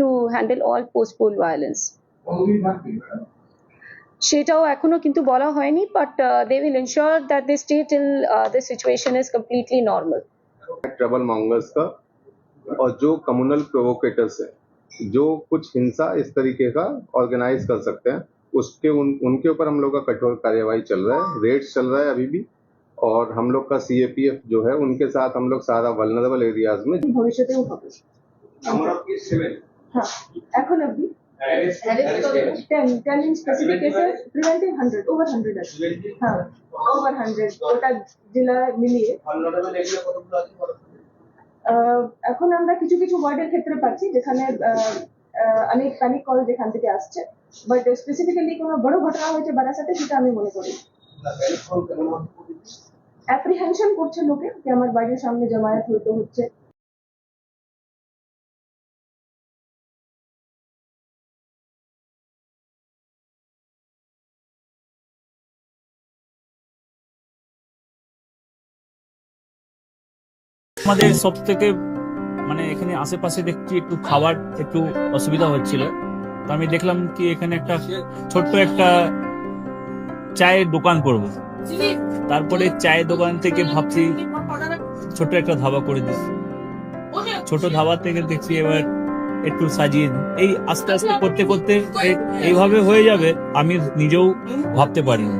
to handle all post-poll violence. সেটাও এখনো কিন্তু বলা হয়নি, but they will ensure that they stay till the situation is completely normal. Trouble mongers का और जो कम्युनल प्रोवोकेटर्स है, जो कुछ हिंसा इस तरीके का ऑर्गेनाइज कर सकते हैं, उसके उनके ऊपर हम लोग का कठोर कार्यवाही चल रहा है, रेड्स चल रहा है अभी भी। और हम लोग का सीएपीएफ जो है उनके साथ हम लोग सारा वल्नरेबल एरियाज में ভবিষ্যতেও হবে। হ্যাঁ, এখন অবধি 10 in specific cases, preventive 100, over 100 আছে। হ্যাঁ, over 100 ওটা জেলা মিলিয়ে। এখন আমরা কিছু কিছু ওয়ার্ডের ক্ষেত্রে পাচ্ছি যেখানে অনেক প্যানিক কল যেখান থেকে আসছে, বাট স্পেসিফিক্যালি কোনো বড় ঘটনা হয়েছে বারাসাতে সেটা আমি মনে করি। অ্যাপ্রিহেনশন করছে লোকে যে আমার বাড়ির সামনে জমায়েত হতে হচ্ছে। আমাদের সব থেকে মানে এখানে আশেপাশে দেখছি একটু খাবার একটু অসুবিধা হচ্ছিল, তো আমি দেখলাম কি এখানে একটা ছোট্ট একটা চায়ের দোকান করব। তারপরে চায়ের দোকান থেকে ভাবছি ছোট্ট একটা ধাবা করে দিই। ছোট ধাবা থেকে দেখছি এবার একটু সাজিয়ে এই আস্তে আস্তে করতে করতে এইভাবে হয়ে যাবে আমি নিজেও ভাবতে পারিনি।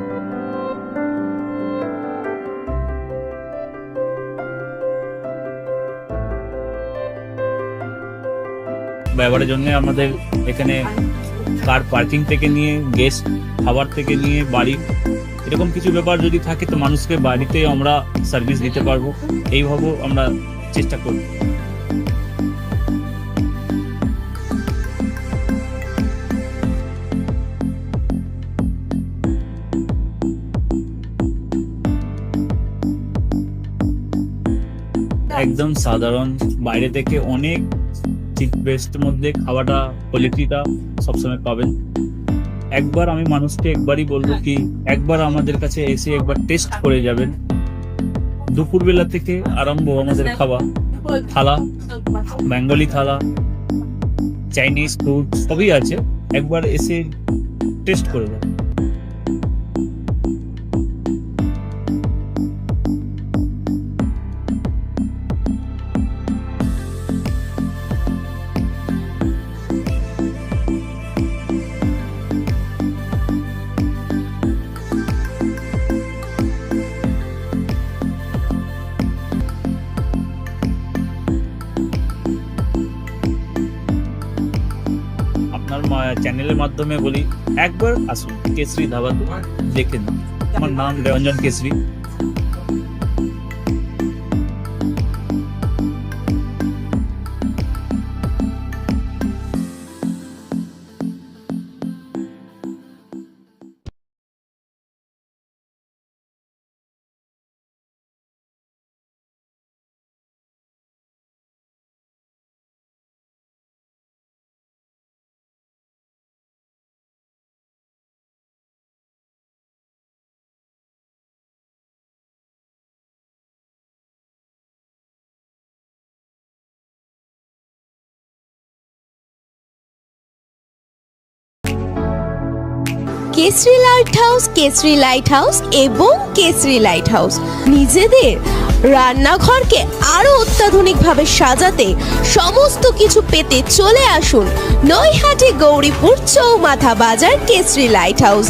ব্যবহারের জন্য আমাদের এখানে কার পার্কিং থেকে নিয়ে গেস্ট খাবার থেকে নিয়ে বাড়ি এরকম কিছু ব্যাপার যদি থাকে তো মানুষকে বাড়িতে আমরা সার্ভিস দিতে পারবো, এইভাবেও আমরা চেষ্টা করব। একদম সাধারণ, বাইরে থেকে অনেক চিপ বেস্টের মধ্যে খাওয়াটা কোয়ালিটিটা সবসময় পাবেন। একবার আমি মানুষকে একবারই বলবো কি একবার আমাদের কাছে এসে একবার টেস্ট করে যাবেন। দুপুরবেলা থেকে আরম্ভ আমাদের খাওয়া, থালা, বেঙ্গলি থালা, চাইনিজ ফুড সবই আছে, একবার এসে টেস্ট করে যাবেন। চ্যানেলের মাধ্যমে বলি একবার আসুন কেশরী ধাবা দেখে নিন। আমার নাম Ranjan Keshari. Keshari light house, Keshari light house এবং কেশরী লাইট হাউস নিজেদের রান্নাঘরকে আরো অত্যাধুনিকভাবে সাজাতে সমস্ত কিছু পেতে চলে আসুন নৈহাটি গৌরীপুর চৌমাথা বাজার কেশরী লাইট হাউস।